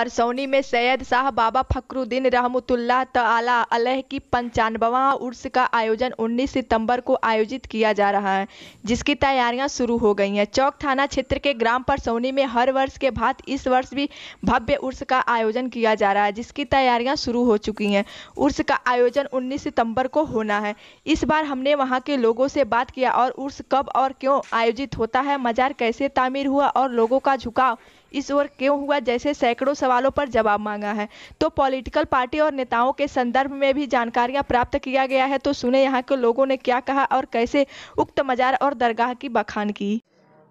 परसौनी में सैयद शाह बाबा फखरुद्दीन रहमतुल्लाह तआला अलैह की 95वां उर्स का आयोजन 19 सितंबर को आयोजित किया जा रहा है, जिसकी तैयारियां शुरू हो गई हैं। चौक थाना क्षेत्र के ग्राम परसौनी में हर वर्ष के भांति इस वर्ष भी भव्य उर्स का आयोजन किया जा रहा है, जिसकी तैयारियां शुरू हो चुकी हैं। उर्स का आयोजन 19 सितंबर को होना है। इस बार हमने वहां के लोगों से बात किया और उर्स कब और क्यों आयोजित होता है, मजार कैसे तामीर हुआ और लोगों का झुकाव इस ओर क्यों हुआ जैसे सैकड़ों सवालों पर जवाब मांगा है। तो पॉलिटिकल पार्टी और नेताओं के संदर्भ में भी जानकारियां प्राप्त किया गया है। तो सुने यहाँ के लोगों ने क्या कहा और कैसे उक्त मजार और दरगाह की बखान की।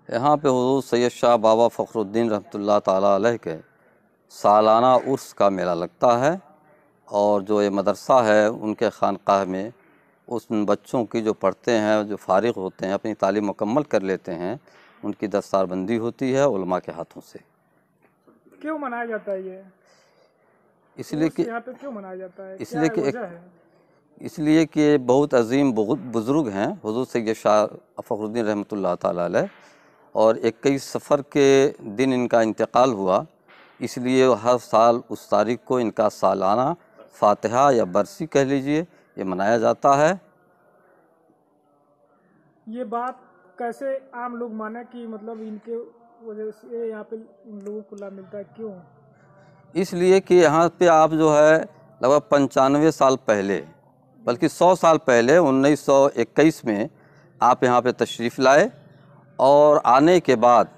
यहाँ पे हुजूर सैयद शाह बाबा फखरुद्दीन रहमतुल्लाह ताला अलैह के सालाना उर्स का मेला लगता है और जो ये मदरसा है उनके खानकाह में उस बच्चों की जो पढ़ते हैं, जो फारिग होते हैं, अपनी तालीम मुकम्मल कर लेते हैं, उनकी दस्तारबंदी होती है उलमा के हाथों से। क्यों मनाया जाता है ये? इसलिए कि यहाँ पे क्यों मनाया जाता है? इसलिए कि वजह है? इसलिए कि बहुत अजीम बहुत बुज़ुर्ग हैं हुजूर सैयद शाह फखरुद्दीन रहमतुल्लाह ताला अलैह, और 21 सफ़र के दिन इनका इंतकाल हुआ, इसलिए हर साल उस तारीख़ को इनका सालाना फातिहा या बरसी कह लीजिए ये मनाया जाता है। ये बात कैसे आम लोग माने कि मतलब इनके वजह से यहाँ पे इन लोगों को लाभ मिलता है, क्यों? इसलिए कि यहाँ पे आप जो है लगभग 95 साल पहले, बल्कि 100 साल पहले 1921 में आप यहाँ पे तशरीफ़ लाए और आने के बाद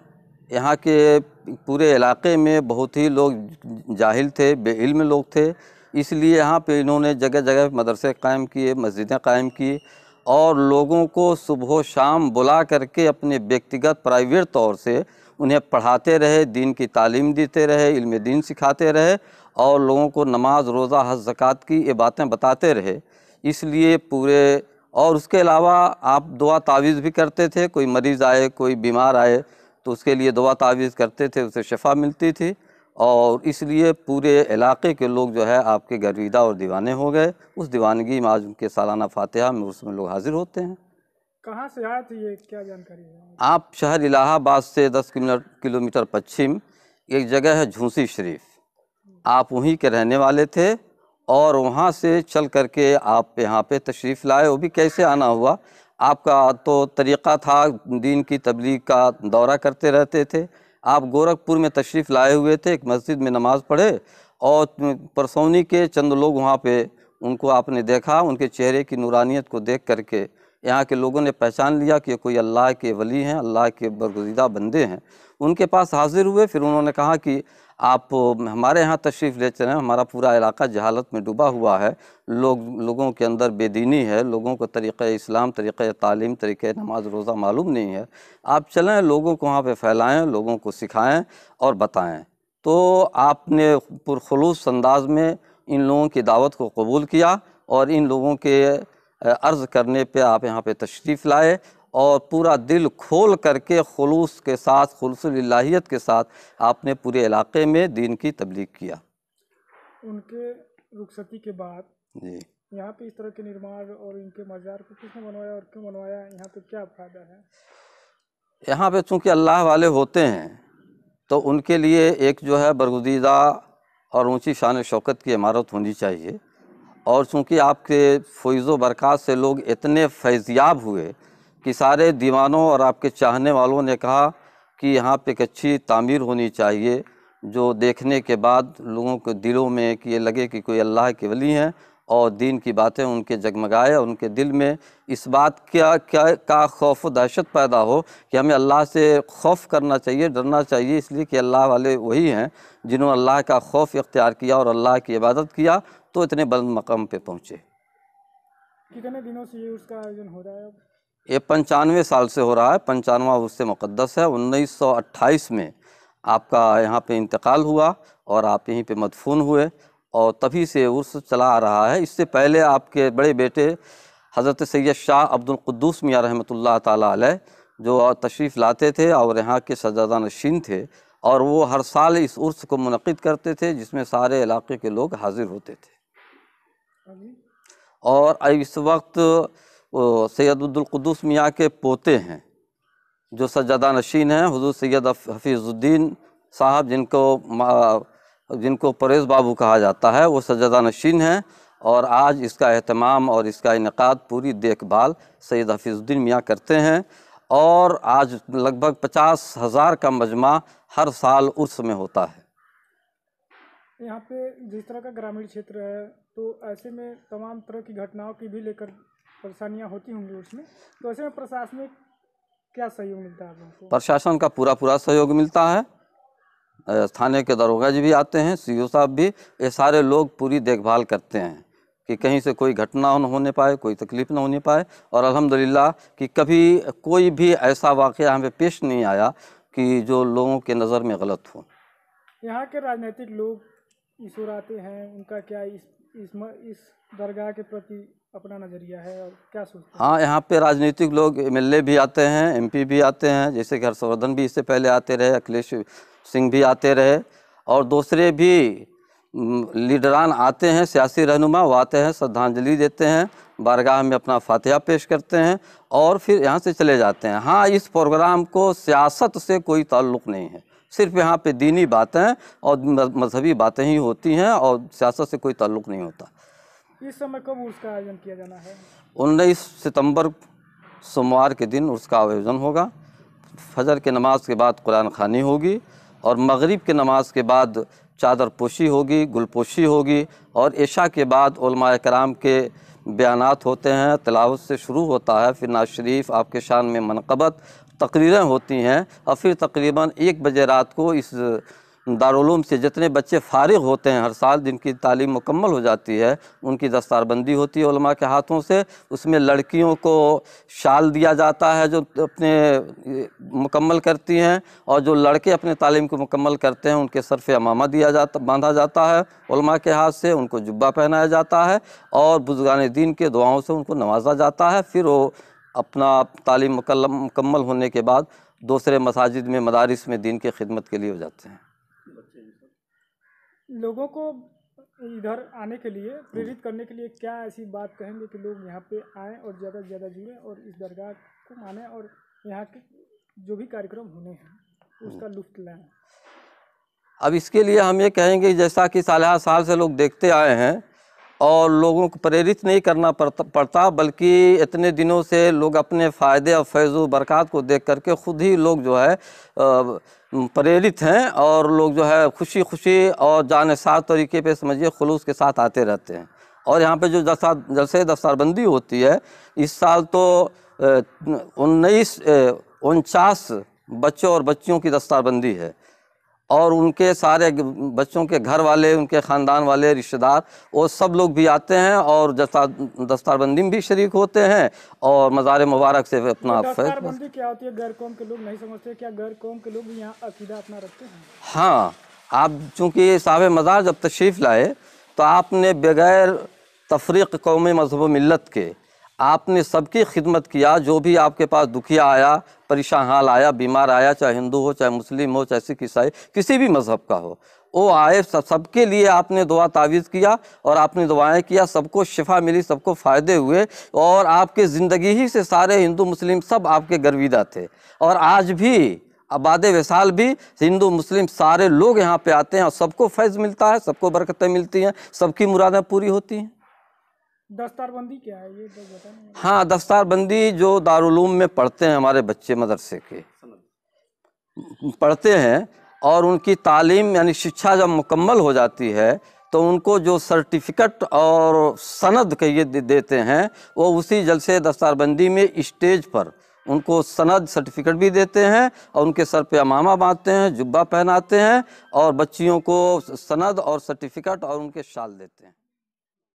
यहाँ के पूरे इलाके में बहुत ही लोग जाहिल थे, बेइल्म लोग थे, इसलिए यहाँ पे इन्होंने जगह जगह मदरसे कायम किए, मस्जिदें कायम की और लोगों को सुबह शाम बुला करके अपने व्यक्तिगत प्राइवेट तौर से उन्हें पढ़ाते रहे, दीन की तालीम देते रहे, इल्म दीन सिखाते रहे और लोगों को नमाज, रोज़ा, हज, ज़कात की ये बातें बताते रहे। इसलिए पूरे और उसके अलावा आप दुआ तावीज़ भी करते थे, कोई मरीज़ आए, कोई बीमार आए तो उसके लिए दुआ तावीज़ करते थे, उससे शफ़ा मिलती थी और इसलिए पूरे इलाके के लोग जो है आपके गर्विदा और दीवाने हो गए। उस दीवानगी में आज उनके सालाना फातिहा में उसमें लोग हाजिर होते हैं। कहाँ से आए थे, ये क्या जानकारी है? आप शहर इलाहाबाद से 10 किलोमीटर पश्चिम एक जगह है झूसी शरीफ, आप वहीं के रहने वाले थे और वहाँ से चल करके आप यहाँ पे तशरीफ़ लाए। वो भी कैसे आना हुआ, आपका तो तरीक़ा था दीन की तबलीग का दौरा करते रहते थे। आप गोरखपुर में तशरीफ़ लाए हुए थे, एक मस्जिद में नमाज़ पढ़े और परसौनी के चंद लोग वहाँ पे उनको आपने देखा, उनके चेहरे की नूरानियत को देख करके यहाँ के लोगों ने पहचान लिया कि कोई अल्लाह के वली हैं, अल्लाह के बरगुज़ीदा बंदे हैं। उनके पास हाजिर हुए, फिर उन्होंने कहा कि आप हमारे यहाँ तशरीफ़ ले चलें, हमारा पूरा इलाका जहालत में डूबा हुआ है, लोगों के अंदर बेदीनी है, लोगों को तरीक़ा इस्लाम, तरीक़ा तालीम, तरीक़ा नमाज रोज़ा मालूम नहीं है, आप चलें, लोगों को वहाँ पे फैलाएँ, लोगों को सिखाएँ और बताएँ। तो आपने पुरखुलूस अंदाज में इन लोगों की दावत को कबूल किया और इन लोगों के अर्ज़ करने पे आप यहाँ पे तशरीफ़ लाए और पूरा दिल खोल करके खुलूस के साथ, खुलूस-उल-इलाहियत के साथ आपने पूरे इलाके में दीन की तबलीग किया। उनके रुखसती के बाद जी, यहाँ पे इस तरह के निर्माण और इनके मज़ार को किसने बनवाया और क्यों बनवाया, यहाँ पे क्या फ़ायदा है? यहाँ पे चूँकि अल्लाह वाले होते हैं तो उनके लिए एक जो है बरगुज़ीदा और ऊँची शान शौकत की इमारत होनी चाहिए और चूँकि आपके फ़ैज़ व बरक़ात से लोग इतने फैज़याब हुए कि सारे दीवानों और आपके चाहने वालों ने कहा कि यहाँ पे एक अच्छी तामीर होनी चाहिए जो देखने के बाद लोगों के दिलों में कि ये लगे कि कोई अल्लाह के वली हैं और दीन की बातें उनके जगमगाए और उनके दिल में इस बात का खौफ दहशत पैदा हो कि हमें अल्लाह से खौफ करना चाहिए, डरना चाहिए, इसलिए कि अल्लाह वाले वही हैं जिन्होंने अल्लाह का खौफ इख्तियार किया और अल्लाह की इबादत किया तो इतने बुलंद मकाम पे पहुँचे। कितने दिनों से ये उसका आयोजन हो रहा है अब? ये 95 साल से हो रहा है, 95वां उर्स मुक़द्दस है। 1928 में आपका यहाँ पे इंतकाल हुआ और आप यहीं पे मदफून हुए और तभी से उर्स चला आ रहा है। इससे पहले आपके बड़े बेटे हज़रत सैयद शाह अब्दुल कुद्दूस मियाँ रहमतुल्लाह ताला अलैह जो तशरीफ़ लाते थे और यहाँ के सज्जादा नशीन थे और वो हर साल इस उर्स को मुनक़िद करते थे जिसमें सारे इलाके के लोग हाजिर होते थे। और इस वक्त सैयद अब्दुल कुद्दूस मियाँ के पोते हैं जो सज्जादा नशीन हैं, हुज़ूर सैयद हफ़ीज़ुद्दीन साहब, जिनको जिनको परेश बाबू कहा जाता है, वो सज्जदा नशीन हैं और आज इसका अहतमाम और इसका इनेकाद पूरी देखभाल सैयद हफीजुद्दीन मियाँ करते हैं। और आज लगभग 50,000 का मजमा हर साल उर्स में होता है। यहाँ पे जिस तरह का ग्रामीण क्षेत्र है, तो ऐसे में तमाम तरह की घटनाओं की भी लेकर परेशानियाँ होती होंगी उसमें, तो ऐसे में प्रशासनिक क्या सहयोग मिलता है आपको? प्रशासन का पूरा सहयोग मिलता है। थाने के दरोगा जी भी आते हैं, सीओ साहब भी, ये सारे लोग पूरी देखभाल करते हैं कि कहीं से कोई घटना न होने पाए, कोई तकलीफ़ न होने पाए। और अल्हम्दुलिल्लाह कि कभी कोई भी ऐसा वाक़या हमें पेश नहीं आया कि जो लोगों के नज़र में गलत हो। यहाँ के राजनीतिक लोग ईश्वर आते हैं, उनका क्या इस दरगाह के प्रति अपना नज़रिया है और क्या सोचते हैं? हाँ, यहाँ पे राजनीतिक लोग MLA भी आते हैं, MP भी आते हैं, जैसे कि हर्षवर्धन भी इससे पहले आते रहे, अखिलेश सिंह भी आते रहे, और दूसरे भी लीडरान आते हैं, सियासी रहनुमा, वो आते हैं, श्रद्धांजलि देते हैं, बारगाह में अपना फातिहा पेश करते हैं और फिर यहाँ से चले जाते हैं। हाँ, इस प्रोग्राम को सियासत से कोई ताल्लुक़ नहीं है, सिर्फ यहाँ पे दीनी बातें और मजहबी बातें ही होती हैं और सियासत से कोई ताल्लुक़ नहीं होता। इस समय कब उसका आयोजन किया जाना है? 19 सितंबर सोमवार के दिन उसका आयोजन होगा। फजर के नमाज के बाद कुरान खानी होगी और मगरिब के नमाज के बाद चादर पोशी होगी, गुलपोशी होगी और इशा के बाद उलमाए कराम के बयानात होते हैं, तिलावत से शुरू होता है, फिर नाज शरीफ आपके शान में मनक़बत तकरीरें होती हैं और फिर तकरीबन 1 बजे रात को इस दारुल-उलूम से जितने बच्चे फारिग होते हैं हर साल, जिनकी तालीम मुकम्मल हो जाती है, उनकी दस्तारबंदी होती है उलमा के हाथों से। उसमें लड़कियों को शाल दिया जाता है जो अपने मुकम्मल करती हैं, और जो लड़के अपने तालीम को मुकम्मल करते हैं उनके सर पे अमामा बांधा जाता है उलमा के हाथ से, उनको जुब्बा पहनाया जाता है और बुज़ुर्गान दीन के दुआओं से उनको नवाजा जाता है। फिर वो अपना तालीम मुकम्मल होने के बाद दूसरे मसाजिद में, मदारिस में दीन की खिदमत के लिए हो जाते हैं। लोगों को इधर आने के लिए प्रेरित करने के लिए क्या ऐसी बात कहेंगे कि लोग यहाँ पे आएँ और ज़्यादा से ज़्यादा जुड़ें और इस दरगाह को मानें और यहाँ के जो भी कार्यक्रम होने हैं उसका लुत्फ़ लें? अब इसके लिए हम ये कहेंगे, जैसा कि साल से लोग देखते आए हैं और लोगों को प्रेरित नहीं करना पड़ता, बल्कि इतने दिनों से लोग अपने फ़ायदे और फैज़ व बरक़ात को देख करके ख़ुद ही लोग जो है प्रेरित हैं और लोग जो है खुशी और जानसार तरीके पे समझिए खुलूस के साथ आते रहते हैं। और यहाँ पे जो जलसे दस्तारबंदी होती है, इस साल तो 49 बच्चों और बच्चियों की दस्तारबंदी है और उनके सारे बच्चों के घर वाले, उनके ख़ानदान वाले, रिश्तेदार, वो सब लोग भी आते हैं और दस्तारबंदी में भी शरीक होते हैं और मज़ार मुबारक से अपना दस्तारबंदी क्या होती है? गैर कौम के लोग नहीं समझते, क्या गैर कौम के लोग भी यहाँ अकीदा अपना रखते हैं? हाँ, आप चूँकि साहिब मज़ार जब तशरीफ़ लाए तो आपने बग़ैर तफरीक़ कौम मज़हब मिल्लत के आपने सबकी खिदमत किया। जो भी आपके पास दुखिया आया, परेशान हाल आया, बीमार आया, चाहे हिंदू हो, चाहे मुस्लिम हो, चाहे सिख ईसाई, किसी भी मज़हब का हो, वो आए, सबके लिए आपने दुआ तावीज़ किया और आपने दुआएं किया, सबको शिफा मिली, सबको फ़ायदे हुए और आपके ज़िंदगी ही से सारे हिंदू मुस्लिम सब आपके गर्विदा थे। और आज भी आबाद विसाल भी हिंदू मुस्लिम सारे लोग यहाँ पे आते हैं और सबको फैज़ मिलता है, सबको बरकतें मिलती हैं, सबकी मुरादें पूरी होती हैं। दस्तारबंदी क्या है ये तो बताएं? हाँ, दस्तारबंदी जो दारुल-उलूम में पढ़ते हैं, हमारे बच्चे मदरसे के पढ़ते हैं और उनकी तालीम यानी शिक्षा जब मुकम्मल हो जाती है तो उनको जो सर्टिफिकेट और सनद कहिए देते हैं, वो उसी जलसे दस्तारबंदी में स्टेज पर उनको सनद सर्टिफिकेट भी देते हैं और उनके सर पे अमामा बांधते हैं, जुब्बा पहनाते हैं और बच्चियों को सनद और सर्टिफिकेट और उनके शाल देते हैं।